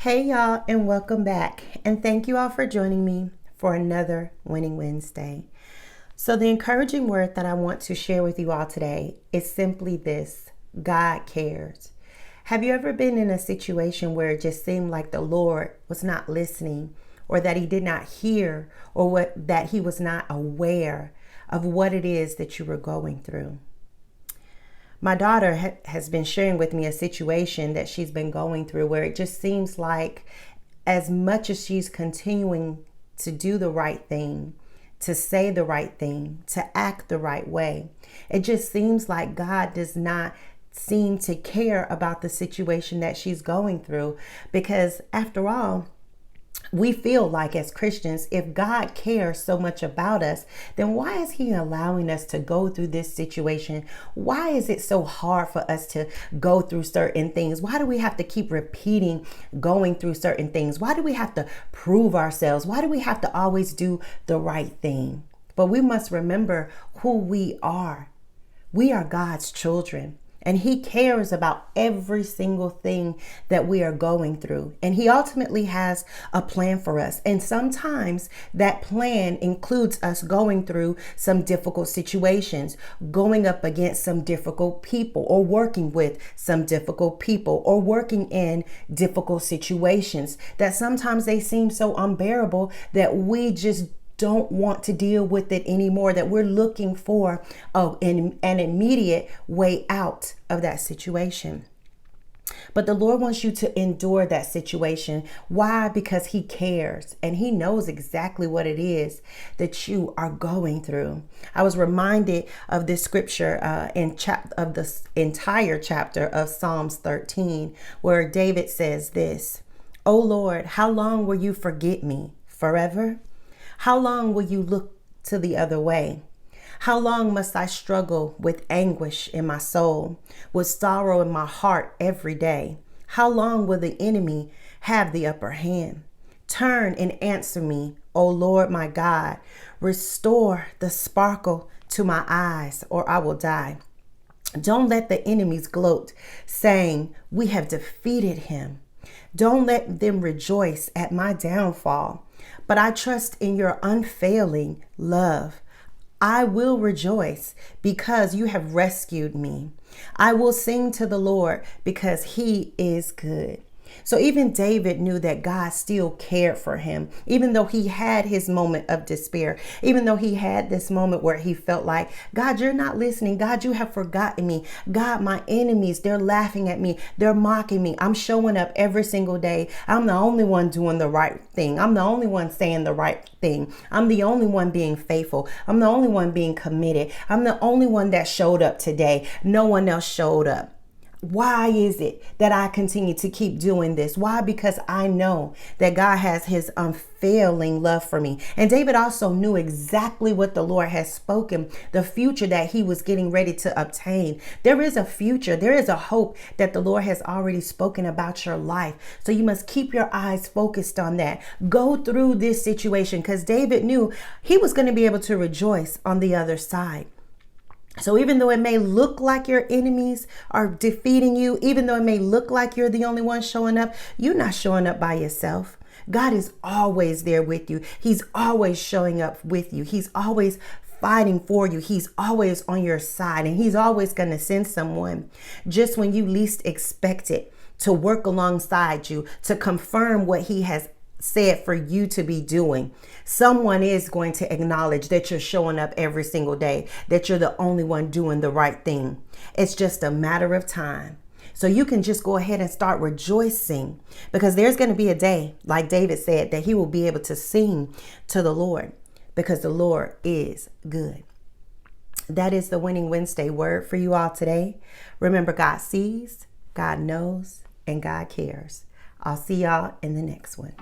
Hey y'all, and welcome back. And thank you all for joining me for another Winning Wednesday. So the encouraging word that I want to share with you all today is simply this: God cares. Have you ever been in a situation where it just seemed like the Lord was not listening, or that he did not hear, or that he was not aware of what it is that you were going through? My daughter has been sharing with me a situation that she's been going through where it just seems like as much as she's continuing to do the right thing, to say the right thing, to act the right way, it just seems like God does not seem to care about the situation that she's going through. Because after all, we feel like as Christians, if God cares so much about us, then why is he allowing us to go through this situation? Why is it so hard for us to go through certain things? Why do we have to keep repeating going through certain things? Why do we have to prove ourselves? Why do we have to always do the right thing? But we must remember who we are. We are God's children. And he cares about every single thing that we are going through. And he ultimately has a plan for us. And sometimes that plan includes us going through some difficult situations, going up against some difficult people, or working with some difficult people, or working in difficult situations that sometimes they seem so unbearable that we just don't want to deal with it anymore, that we're looking for an immediate way out of that situation. But the Lord wants you to endure that situation. Why? Because he cares and he knows exactly what it is that you are going through. I was reminded of this scripture of the entire chapter of Psalms 13, where David says this: "O Lord, how long will you forget me? Forever? How long will you look to the other way? How long must I struggle with anguish in my soul, with sorrow in my heart every day? How long will the enemy have the upper hand? Turn and answer me, O Lord my God. Restore the sparkle to my eyes, or I will die. Don't let the enemies gloat, saying, 'We have defeated him.' Don't let them rejoice at my downfall. But I trust in your unfailing love. I will rejoice because you have rescued me. I will sing to the Lord because he is good." So even David knew that God still cared for him, even though he had his moment of despair, even though he had this moment where he felt like, "God, you're not listening. God, you have forgotten me. God, my enemies, they're laughing at me. They're mocking me. I'm showing up every single day. I'm the only one doing the right thing. I'm the only one saying the right thing. I'm the only one being faithful. I'm the only one being committed. I'm the only one that showed up today. No one else showed up. Why is it that I continue to keep doing this? Why? Because I know that God has his unfailing love for me." And David also knew exactly what the Lord has spoken, the future that he was getting ready to obtain. There is a future. There is a hope that the Lord has already spoken about your life. So you must keep your eyes focused on that. Go through this situation, because David knew he was going to be able to rejoice on the other side. So even though it may look like your enemies are defeating you, even though it may look like you're the only one showing up, you're not showing up by yourself. God is always there with you. He's always showing up with you. He's always fighting for you. He's always on your side, and he's always going to send someone just when you least expect it to work alongside you, to confirm what he has said for you to be doing. Someone is going to acknowledge that you're showing up every single day, that you're the only one doing the right thing. It's just a matter of time. So you can just go ahead and start rejoicing, because there's going to be a day, like David said, that he will be able to sing to the Lord, because the Lord is good. That is the Winning Wednesday word for you all today. Remember, God sees, God knows, and God cares. I'll see y'all in the next one.